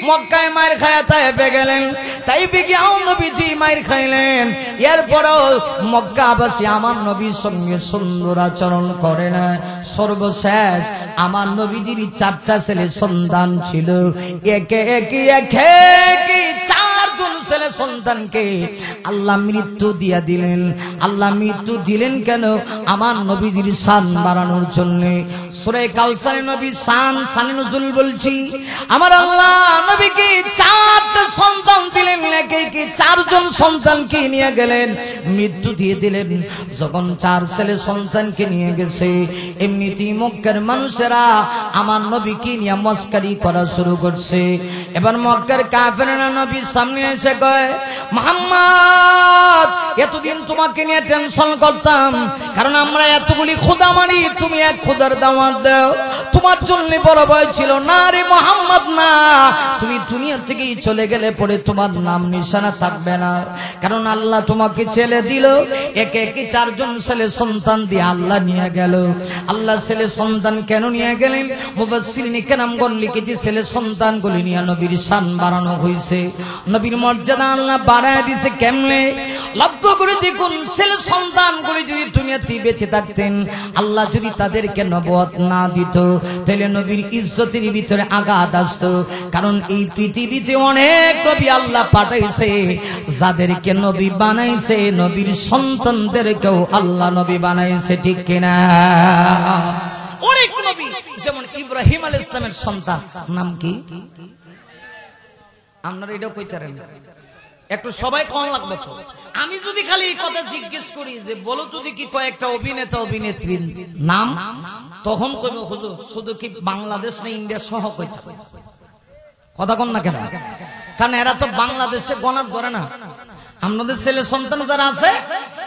Speaker 1: মক্কায় মায়ের খায়া তায়েফে গেলেন, তায়েফে গিয়েও নবীজি মায়ের খাইলেন। এরপরও মক্কাবাসী আমার নবীর সঙ্গে সুন্দর আচরণ করে না। সর্বশেষ আমার নবীজির 4টা ছেলে সন্তান ছিল। একে একে 4জন
Speaker 2: ছেলে সন্তানকে আল্লাহ মৃত্যু দিয়া দিলেন। আল্লাহ মৃত্যু দিলেন কেন? আমার নবীজির শান বাড়ানোর জন্য। সূরা কাউসারে নবী শানে নুজুল বলছি। আমার আল্লাহ নবীকে 4টা সন্তান দিলেন, একে 4জন সন্তানকে নিয়ে গেলেন, মৃত্যু দিয়ে দিলেন। যখন 4 ছেলে সন্তানকে নিয়ে গেছে, এমনিতেই মক্কার মানুষেরা আমার নবীকে নিয়ে মস্কারি করা শুরু করছে। এবার মক্কার কাফেররা নবীর সামনে এসে কয়, মুহাম্মদ, এতদিন তোমাকে নিয়ে টেনশন করতাম, কারণ আমরা এতগুলি খোদা মানি, তুমি এক খোদার দাওয়াত দাও, তোমার জন্য বড় ভয় ছিল। না রে মুহাম্মদ, না, তুমি দুনিয়া থেকেই চলে গেলে পরে তোমার নাম নিশানা থাকবে না, কারণ আল্লাহ তোমাকে ছেলে দিল। একে 4জন ছেলে সন্তান দিয়ে আল্লাহ নিয়ে গেল। আল্লাহ ছেলে সন্তান কেন নিয়ে গেলেন? মুফাসসিরিন কেরামগণ লিখেছে, ছেলে সন্তানগুলি নিয়ে নবীর শান বাড়ানো হয়েছে, নবীর মর্যাদা আল্লাহ বাড়ায় দিয়েছে। কেমনে? লক্ষ্য করে দেখুন, ছেলে সন্তানগুলি যদি দুনিয়াতে বেঁচে থাকতেন, আল্লাহ যদি তাদেরকে নবুয়ত না দিত, তাহলে নবীর ইজ্জতের ভিতরে আঘাত আসতো। কারণ এই পৃথিবীতে অনেক নবী আল্লাহ পাঠাইছে, যাদেরকে নবী বানাইছে, নবীর সন্তানদেরকেও আল্লাহ নবী বানাইছে, ঠিক কিনা? অনেক নবী, যেমন ইব্রাহিম আলাইহিস সালামের সন্তান নাম কি? আপনারা এটাও কইতারেন, একটু সবাই কোন লাগবে তো। আমি যদি খালি এই কথা জিজ্ঞেস করি যে বলো তো দেখি কয়েকটা অভিনেতা অভিনেত্রীর নাম, তখন কইব হুজুর শুধু কি বাংলাদেশ না ইন্ডিয়া সহ কইতা। কথা কন না কেন? কারণ এরা তো বাংলাদেশে গণাত ধরে না। আমাদের ছেলে সন্তান যারা আছে,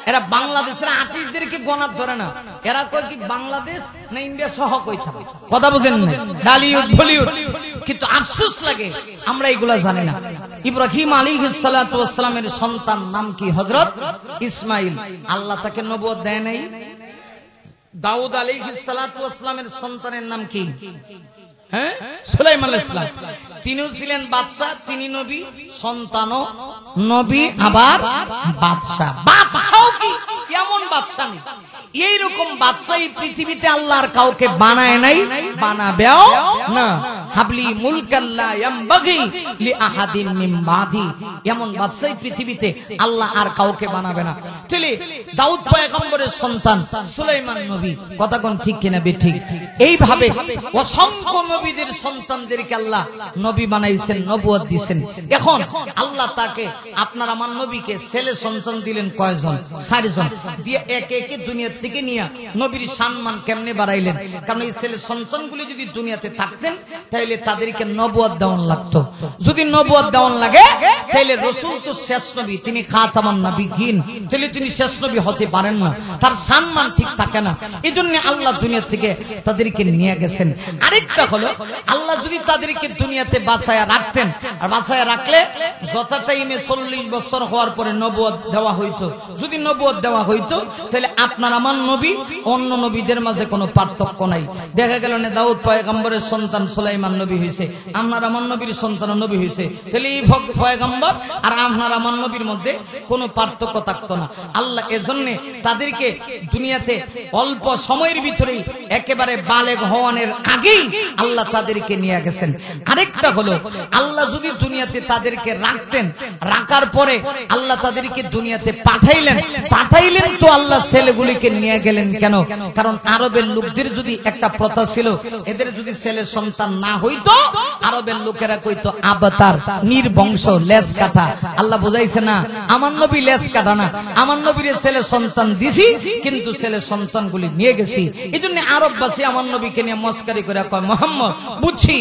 Speaker 2: এরা বাংলাদেশের আর্টিস্টদেরকে গণাত ধরে না। এরা কয় কি বাংলাদেশ না ইন্ডিয়া সহ কইতা। কথা বুঝেন না? বলিউড বলিউড। কিন্তু আফসোস লাগে আমরা এগুলা জানি না। ইব্রাহিম আলাইহিস সালাতু ওয়াস সালামের সন্তান নাম কি? হযরত ইসমাইল। আল্লাহ তাকে নবুয়ত দেয় নাই। দাউদ আলাইহিস সালাতু ওয়াস সালামের সন্তানের নাম কি? হ্যাঁ, সুলাইমান আলাইহিস সালাম। তিনিও ছিলেন বাদশা, তিনি নবী, সন্তানও নবী, আবার বাদশা। বাদশাও কি কেমন বাদশা? এইরকম বাদশা এই পৃথিবীতে আল্লাহর কাউকে বানায় নাই, বানাবেও না। হাবলি মুলকাল্লা ইয়ামবাগি লিআহাদিন মিন বাদি। এমন বাদশা এই পৃথিবীতে আল্লাহ আর কাউকে বানাবে না। তাহলে দাউদ পয়গম্বরের সন্তান, সুলাইমান নবী। কথা কোন ঠিক কিনা বেঠিক? এইভাবে অসংখ্য নবীদের সন্তানদেরকে আল্লাহ নবী বানাইছেন, নবুয়ত দিয়েছেন। এখন আল্লাহ তাকে, আপনার আমার নবীকে ছেলে সন্তান দিলেন কয়জন? 4জন দিয়ে একে দুনিয়া থেকে নিয়ে নবীর সম্মান কেমনে বাড়াইলেন? কারণ এই ছেলে সন্তানগুলি যদি দুনিয়াতে থাকতেন, তাহলে তাদেরকে নবুয়ত দেওয়ান লাগতো। যদি নবুয়ত দেওয়ান লাগে, তাহলে রাসূল তো শেষ নবী, তিনি খাতামান নবিয়্যিন, তাহলে তিনি শেষ নবী হতে পারেন না, তার সম্মান ঠিক থাকে না। এজন্য আল্লাহ দুনিয়া থেকে তাদেরকে নিয়ে গেছেন। আরেকটা হলো, আল্লাহ যদি তাদেরকে দুনিয়াতে বাঁচায়া রাখতেন, আর বাঁচায়া রাখলে যত টাইমে 40 বছর হওয়ার পরে নবুয়ত দেওয়া হইতো। যদি নবুয়ত দেওয়া হইতো, তাহলে আপনার আমার নবী অন্য নবীদের মাঝে কোনো পার্থক্য নাই। দেখা গেল না দাউদ পয়গম্বরের সন্তান সুলাইমান নবী হয়েছে, আপনার আমার নবীর সন্তান নবী হয়েছে, তাহলে এই পয়গম্বর আর আপনার আমার নবীর মধ্যে কোনো পার্থক্য থাকতো না। আল্লাহ এজন্য তাদেরকে দুনিয়াতে অল্প সময়ের ভিতরেই একেবারে বালেগ হওয়ানের আগেই আল্লাহ তাদেরকে নিয়ে গেছেন। আরেকটা হলো, আল্লাহ যদি দুনিয়াতে তাদেরকে রাখতেন, রাখার পরে আল্লাহ তাদেরকে দুনিয়াতে পাঠাইলেন তো আল্লাহ ছেলেগুলিকে নিয়ে গেলেন কেন? কারণ আরবের লোকদের যদি একটা প্রথা ছিল, এদের যদি ছেলে সন্তান না হইতো, আরবের লোকেরা কইতো আবতার, নির্বংশ, লেজ কাটা। আল্লাহ বুঝাইছে না, আমার নবী লেজ কাটা না, আমার নবীর ছেলে সন্তান দিছি, কিন্তু ছেলে সন্তানগুলি নিয়ে গেছি। এই জন্য আরববাসী আমার নবীকে নিয়ে মস্কারি করে কয়, মুহাম্মদ বুঝছি,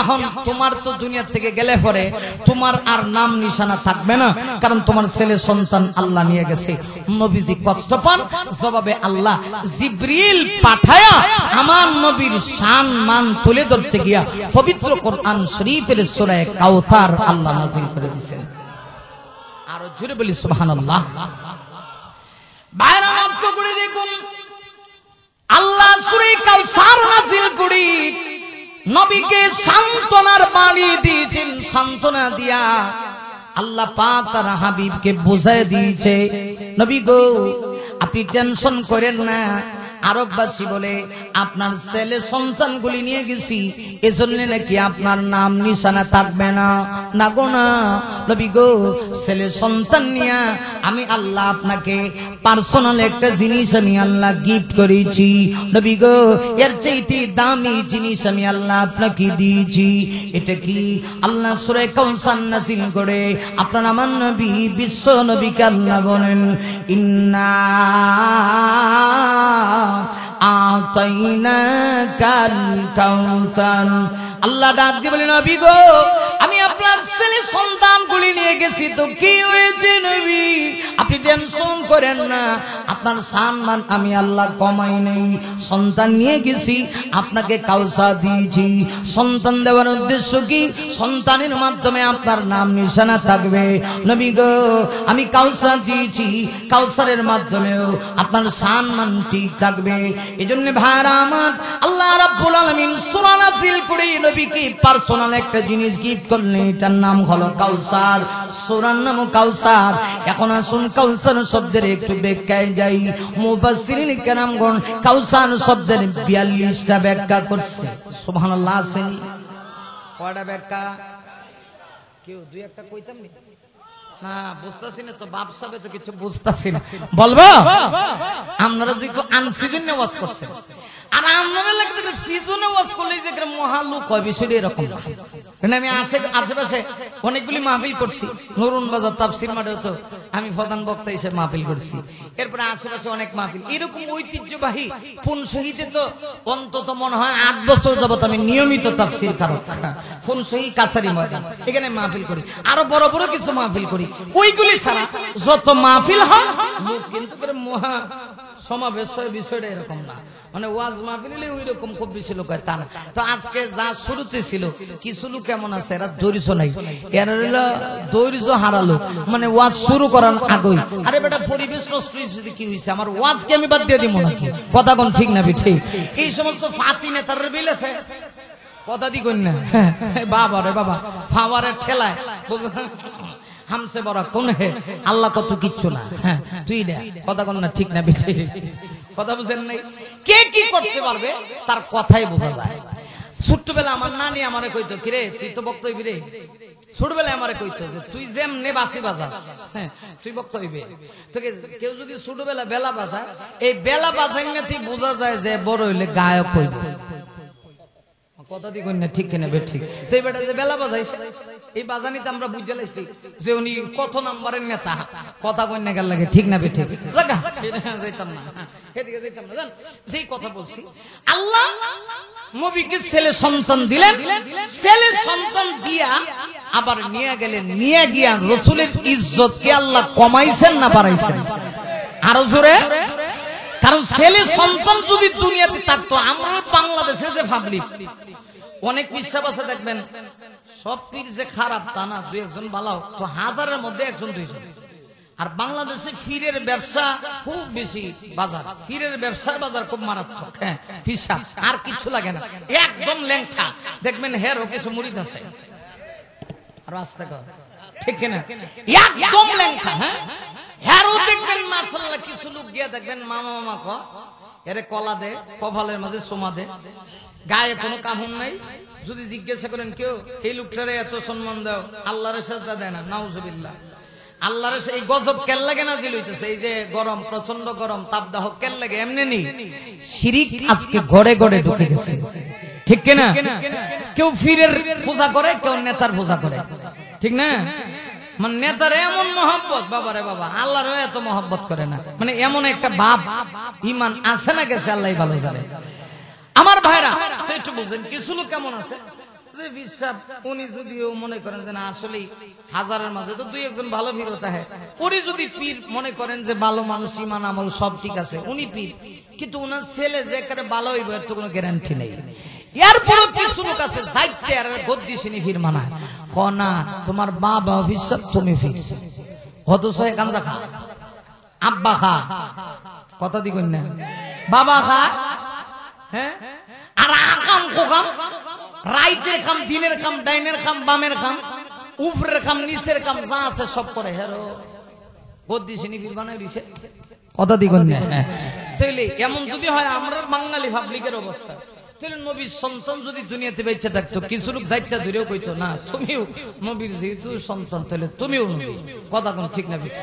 Speaker 2: এখন তোমার তো দুনিয়া থেকে গেলে পরে তোমার আর নাম নিশানা থাকবে না, কারণ তোমার ছেলে সন্তান আল্লাহ নিয়ে গেছে। নবীজি কষ্ট পান, জবাবে আল্লাহ জিবরিল পাঠায়া আমার নবীর শান মান তুলে ধরতে গিয়া পবিত্র কোরআন শরীফের সূরা কাউসার আল্লাহ নাযিল করে দিয়েছেন। আর জোরে বলি সুবহানাল্লাহ। বাইরে লক্ষ্য করে দেখুন, আল্লাহ সূরা কাউসার নাযিল করে নবীকে সান্ত্বনার বাণী দিয়েছেন। সান্ত্বনা দিয়া আল্লাহ পাক তার হাবিবকে বুঝায় দিয়েছে, নবী গো আপনি টেনশন করেন না। আরববাসী বলে আপনার ছেলে সন্তানগুলি নিয়ে গেছি, এজন্য নাকি আপনার নাম নিশানা থাকবে না। না গো না নবী গো, ছেলে সন্তান নিয়ে আমি আল্লাহ আপনাকে পার্সোনাল একটা জিনিস আমি আল্লাহ গিফট করেছি নবী গো, এর চাইতে দামি জিনিস আমি আল্লাহ আপনাকে দিয়েছি। এটা কি? আল্লাহ সূরা কাউসার নাযিল করে আপনার আমার নবী বিশ্ব নবীকে আল্লাহ বলেন, ইন্না আতাইনাকাল কাউসার। আল্লাহ ডাক দিয়ে বলেন, নবী গো আমি আপনার ছেলে সন্তানগুলি নিয়ে গেছি, তো কি হয়েছে নবী? আপনি টেনশন করেন না, আপনার সম্মান আমি আল্লাহ কমাই নেই। সন্তান নিয়ে গেছি, আপনাকে কাউসার দিয়েছি। সন্তান দেওয়ার উদ্দেশ্য কি? সন্তানের মাধ্যমে আপনার নাম নিশানা থাকবে। নবী গো আমি কাউসার দিয়েছি, কাউসারের মাধ্যমেও আপনার সম্মান ঠিক থাকবে। এজন্য ভাইরা আমার, আল্লাহ রাব্বুল আলামিন সূরা নাযিল করে নবীকে পার্সোনাল একটা জিনিস গিফট করলেন, এটার নাম হলো কাউসার। সূরার নাম কাউসার। এখন আসুন কাউসার শব্দের একটু ব্যাখ্যায় যাই। মুফাসসিরিন কেরামগণ কাউসার শব্দের 42টা ব্যাখ্যা করছে। সুবহানাল্লাহ। আছেন কয়টা ব্যাখ্যা? কেউ দুই একটা কইতাম নি? না বুঝতাছি না তো, বাপ সাহেব তো কিছু বুঝতাছি না। বলবো আপনারা যে আনসিজনে ওয়াজ করছেন, আর আপনারা লাগতে সিজনে ওয়াজ করলে যে মহালুক হয়, বিষয়টা এরকম। আমি আশেপাশে অনেকগুলি মাহফিল করছি, নুরুন বাজার তাফসীর মাঠেও তো আমি প্রধান বক্তা হিসেবে মাহফিল করছি। এরপরে আশেপাশে অনেক মাহফিল এরকম ঐতিহ্যবাহী ফোন শহীদে তো অন্তত মনে হয় 8 বছর যাবত আমি নিয়মিত তাফসীর কারক ফোন শহীদ কাছারি ময়দান এখানে মাহফিল করি, আরো বড় বড় কিছু মাহফিল করি। ওইগুলি ছাড়া যত মাহফিল হয় লোক কিন্তু মহা সমাবেশ হয়, বিষয়টা এরকম না। মানে ওয়াজ মাহফিলে ওই রকম খুব বেশি লোক হয় তা না। তো আজকে যা শুরুতে ছিল কিছু লোক কেমন আছে, এরা ধৈর্য নাই, এরা ধৈর্য হারালো। মানে ওয়াজ শুরু করার আগেই আরে বেটা পরিবেশ নষ্ট হয়েছে, কি হয়েছে, আমার ওয়াজকে আমি বাদ দিয়ে দিব নাকি? কথা কোন ঠিক না ঠিক? এই সমস্ত ফাতি নেতার বিল আছে কথা দি কই না বাবা রে বাবা, ফাওয়ারের ঠেলায় হামসে বড় কোন হে আল্লাহ কত কিচ্ছু না। হ্যাঁ তুই দে কথা কোন না ঠিক না বেশি কথা বুঝেন নাই? কে কি করতে পারবে তার কথাই বোঝা যায়। ছোট্টবেলা আমার নানি আমারে কইতো, কিরে তুই তো বক্তা হইবি রে। ছোটবেলায় আমারে কইতো যে তুই যেমনে বাঁশি বাজাস, হ্যাঁ তুই বক্তা হইবে। তোকে কেউ যদি ছোটবেলা বেলা বাজায়, এই বেলা বাজাই না তুই বোঝা যায় যে বড় হইলে গায়ক হইবে। কথা দি কই না ঠিক কিনা বে ঠিক? তো এই বেটা যে বেলা বাজাইছে, এই বাজানিতে আমরা বুঝতে লাইছি যে উনি কত নাম্বারের নেতা। কথা কই না গেল লাগে ঠিক না বে ঠিক? লাগা যাইতাম না, এদিকে যাইতাম না। জান যেই কথা বলছি, আল্লাহ নবীকে ছেলে সন্তান দিলেন, ছেলে সন্তান দিয়া আবার নিয়ে গেলেন, নিয়ে গিয়া রাসূলের ইজ্জতকে আল্লাহ কমাইছেন না বাড়াইছেন? আরো জোরে। কারণ ছেলে সন্তান যদি দুনিয়াতে থাকতো, আমরা বাংলাদেশে যে পাবলিক অনেক বিশ্বাস আছে দেখবেন, সব পীর যে খারাপ তা না, দুই একজন ভালো তো হাজারের মধ্যে একজন দুইজন। আর বাংলাদেশে পীরের ব্যবসা খুব বেশি বাজার, পীরের ব্যবসার বাজার খুব মারাত্মক। হ্যাঁ পিসা আর কিছু লাগে না, একদম ল্যাংটা দেখবেন হেরও কিছু মুরিদ আছে। আর আস্তে কর ঠিক না, একদম ল্যাংটা। হ্যাঁ হেরও দেখবেন মাশাআল্লাহ কিছু লোক গিয়া দেখবেন মামা মামা ক এরে কলা দে, কপালের মাঝে সোমা দে, গায়ে কোনো কামড় নাই। যদি জিজ্ঞাসা করেন কেউ এই লোকটারে এত সম্মান দাও, আল্লাহর সাজদা দেয় না, নাউজুবিল্লাহ। আল্লাহর এই গজব কেন লাগে না জিল হইতেছে, এই যে গরম প্রচন্ড গরম তাপদাহ কেন লাগে? এমনি নেই, শিরিক আজকে ঘরে ঘরে ঢুকে গেছে, ঠিক কিনা? কেউ পীরের পূজা করে, কেউ নেতার পূজা করে, ঠিক না? মানে নেতার এমন মহব্বত, বাবা রে বাবা, আল্লাহর এত মহব্বত করে না। মানে এমন একটা ভাব ইমান আছে না গেছে, আল্লাহ ভালো জানে। আমার ভাইরা একটু বুঝেন, কিছু লোক কেমন আছে যে বিশ্বাস উনি যদিও মনে করেন যে না আসলে হাজারের মাঝে তো দুই একজন ভালো পীর হতে হয়, উনি যদি পীর মনে করেন যে ভালো মানুষ, ইমান আমল সব ঠিক আছে, উনি পীর, কিন্তু উনার ছেলে যে করে ভালো হইব এর তো কোনো গ্যারান্টি নেই। এরপর কিছু লোক আছে যাইতে আর গদ্দিসিনী পীর মানায়, কনা তোমার বাবা অভিশাপ তুমি পীর, অথচ গাঞ্জা খা, আব্বা খা, কথা দি কই না, বাবা খা, হ্যাঁ আর আকাম কোকাম, রাইতের কাম, দিনের কাম, ডাইনের কাম, বামের কাম, উপরের কাম, নিচের কাম, যা আছে সব করে হেরো গদ্দিসিনী পীর বানাই দিছে। কথা দি কই না? তাহলে এমন যদি হয় আমরা বাঙালি পাবলিকের অবস্থা, তাহলে নবীর সন্তান যদি দুনিয়াতে বেঁচে থাকতো কিছু লোক যাইতে ধরেও কইতো না তুমিও নবীর যেহেতু সন্তান তাহলে তুমিও নবী। কথা কোন ঠিক না ঠিক?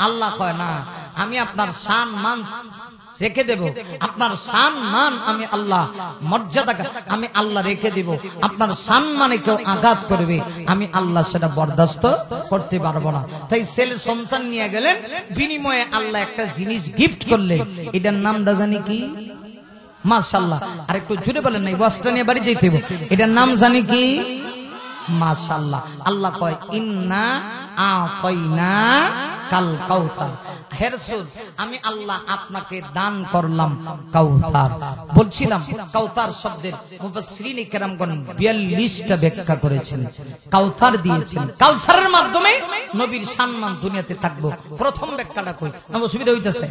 Speaker 2: আল্লাহ কয় না, আমি আপনার শান মান রেখে দেব, আপনার সম্মান আমি আল্লাহ মর্যাদা আমি আল্লাহ রেখে দেব। আপনার সম্মানে কেউ আঘাত করবে আমি আল্লাহ সেটা বরদাস্ত করতে পারবো না। তাই ছেলে সন্তান নিয়ে গেলেন, বিনিময়ে আল্লাহ একটা জিনিস গিফট করলে, এটার নামটা জানি কি? মাশাআল্লাহ। আর একটু জুড়ে বলেন নাই, ওয়াজটা নিয়ে বাড়ি যেতে হবে। এটার নাম জানি কি? মাশাআল্লাহ। আল্লাহ কয় ইন্না আতাইনা কাল কাউসার। হে রাসূল, আমি আল্লাহ আপনাকে দান করলাম কাউসার। বলছিলাম কাউসার শব্দের মুফাসসিরিন কেরামগণ 42টা ব্যাখ্যা করেছেন। কাউসার দিয়েছেন, কাউসারের মাধ্যমে নবীর সম্মান দুনিয়াতে থাকবো। প্রথম ব্যাখ্যাটা কই, আমার অসুবিধা হইতেছে?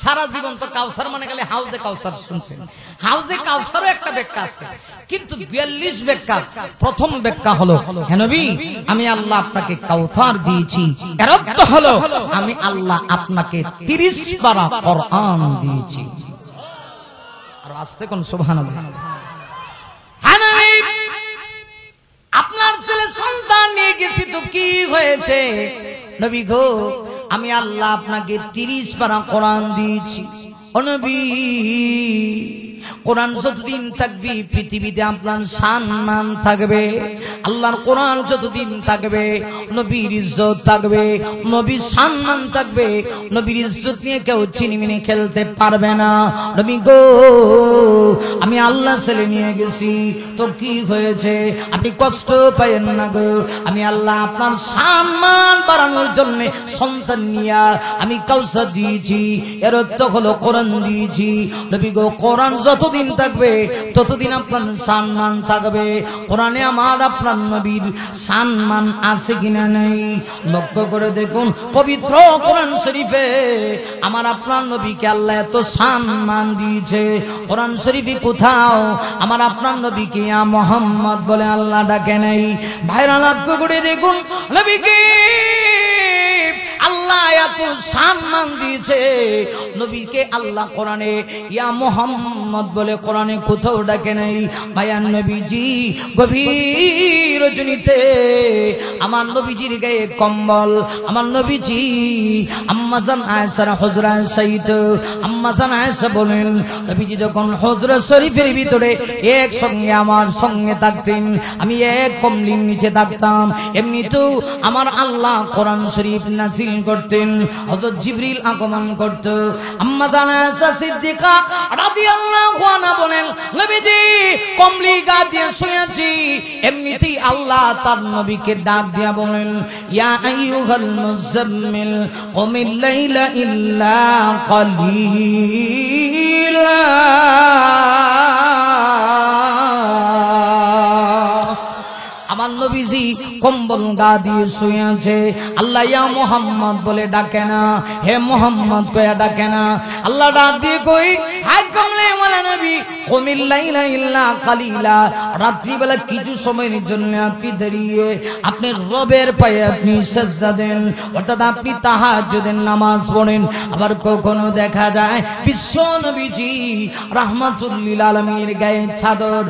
Speaker 2: সারা জীবন তো কাউসার মানে গেলে হাউজে কাউসার শুনছেন, হাউজে কাউসারও একটা ব্যাখ্যা আছে, কিন্তু 42 ব্যাখ্যা। প্রথম ব্যাখ্যা হলো, হে নবী, আমি আল্লাহ আপনাকে কাউসার দিয়েছি, এর অর্থ হলো আমি আল্লাহ আপনাকে 30 পারা কোরআন দিয়েছি। আর আস্তে কোন সুবহানাল্লাহ। আপনার ছেলে সন্তান নিয়ে গেছি তো কি হয়েছে নবী গো? আমি আল্লাহ আপনাকে 30 পারা কোরআন দিয়েছি। ও নবী, কোরআন যতদিন থাকবে পৃথিবীতে আপনার সম্মান থাকবে। আল্লাহর কোরআন যতদিন থাকবে নবীর ইজ্জত থাকবে, নবীর সম্মান থাকবে। নবীর ইজ্জত নিয়ে কেউ চিনিমিনি খেলতে পারবে না। নবী গো, আমি আল্লাহ ছেলে নিয়ে গেছি তো কি হয়েছে? আপনি কষ্ট পাইয়েন না গো। আমি আল্লাহ আপনার সম্মান বাড়ানোর জন্য সন্তান নিয়া আমি কাউসার দিয়েছি, এর অর্থ হলো কোরআন দিয়েছি। নবী গো, কোরআন যতদিন থাকবে ততদিন আপনার সম্মান থাকবে। কোরআনে আমার আপনার নবীর সম্মান আছে কিনা নেই লক্ষ্য করে দেখুন। পবিত্র কোরআন শরীফে আমার আপনার নবীকে আল্লাহ এত সম্মান দিয়েছে। কোরআন শরীফে কোথাও আমার আপনার নবীকে ইয়া মুহাম্মদ বলে আল্লাহ ডাকে নাই। ভাইরা লক্ষ্য করে দেখুন, নবীকে আল্লাহ এত সম্মান দিয়েছে, নবীকে আল্লাহ কোরআনে ইয়া মুহাম্মদ বলে কোরআনে কোথাও ডাকে নাই। ভাইয়ান নবীজি গভীর রজনীতে আমার নবীজির গায়ে কম্বল, আমার নবীজি আম্মাজান আয়েশার হুজরায় সাইত। আম্মাজান আয়েশা বলেন, নবীজি যখন হুজরা শরীফের ভিতরে একসঙ্গে আমার সঙ্গে থাকতেন, আমি এক কমলির নিচে থাকতাম। এমনিতেও আমার আল্লাহ কোরআন শরীফ নাযিল করতেন, হযরত জিবরিল আগমন করত। আম্মা জান আয়েশা সিদ্দিকা রাদিয়াল্লাহু আনহা বলেন, নবীজি কমলি গা দিয়ে শুয়েছি, এমনিতেই আল্লাহ তার নবীকে ডাক দিয়া বলেন, ইয়া আইয়ুহাল মুযাম্মিল কুমিল লাইলা ইল্লা কালিলা। আমার নবীজি কম্বল গা দিয়ে শুয়ে আছে, আল্লাহ ইয়া মুহাম্মদ বলে ডাকে না, হে মুহাম্মদ কইয়া ডাকে না। আল্লাহ ডাক দিয়ে কই, হাই কমলে ওয়ালা নবী কুমিল লাইলা ইল্লা কালিলা। রাত্রি বেলা কিছু সময়ের জন্য আপনি দাঁড়িয়ে আপনার রবের পায়ে আপনি সিজদা দেন, অর্থাৎ আপনি তাহাজ্জুদের নামাজ পড়েন। আবার কখনো দেখা যায় বিশ্ব নবীজি রাহমাতুল লিল আলামিনের গায়ে চাদর,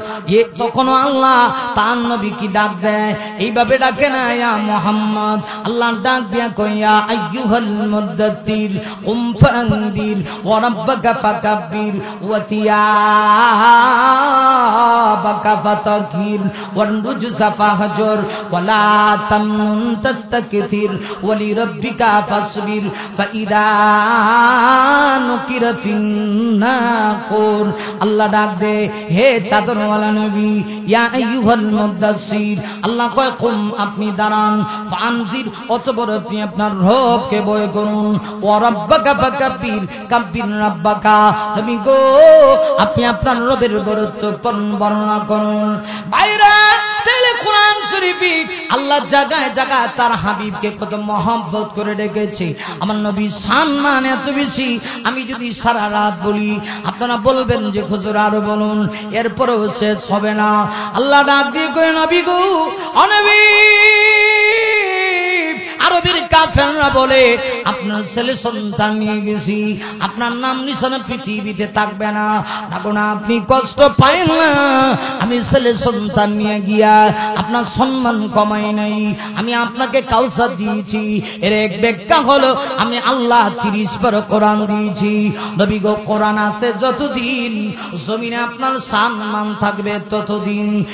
Speaker 2: তখনও আল্লাহ তার নবীকে ডাক দেয়, এইভাবে ডাকে না ইয়া মুহাম্মদ। আল্লাহ ডাক দিয়া কই, ইয়া আইয়ুহাল মুদ্দাত্তির কুম ফানদির ওয়া রাব্বাকা ফাকাব্বির ওয়া থিয়াবাকা ফাতাকির ওয়ান রুজসা ফাহজুর ওয়ালা তামনুন তাস্তাকথির ওয়া লিরাব্বিকা ফাসবির ফাইদা নুকিরা ফিন্নাকুর। আল্লাহ ডাক দে, হে চাদরওয়ালা নবী, ইয়া আইয়ুহাল মুদ্দাসসির। আল্লাহ কয় কুম, আপনি দাঁড়ান, ফানজির অতঃপর আপনি আপনার রবকে ভয় করুন, ওয়া রাব্বাকা ফাকাব্বির কাব্বির রাব্বাকা। নবী গো, আপনি আপনার রবের বরত্ব বর্ণনা করুন। ভাইরা, তাহলে কোরআন শরীফে আল্লাহ জায়গায় জায়গায় তার হাবিবকে কত মহব্বত করে ডেকেছে। আমার নবীর সম্মান এত বেশি, আমি যদি সারা রাত বলি আপনারা বলবেন যে হুজুর আরো বলুন, এরপরেও শেষ হবে না। আল্লাহ ডাক দিয়ে কই, নবী গো, ও নবী, আরো
Speaker 1: আরবের কাফেররা বলে আপনার ছেলে সন্তান নিয়ে গেছি, আপনার নাম নিশানা পৃথিবীতে থাকবে না, দেখো না আপনি কষ্ট পাইন না, আমি ছেলে সন্তান নিয়ে গিয়া আপনার সম্মান কমাই নাই, আমি আপনাকে কাউসার দিয়েছি। এর এক ব্যাখ্যা হলো আমি আল্লাহ 30 বার কোরআন দিয়েছি। নবী গো কোরআন আছে যতদিন জমিনে আপনার সম্মান থাকবে ততদিন।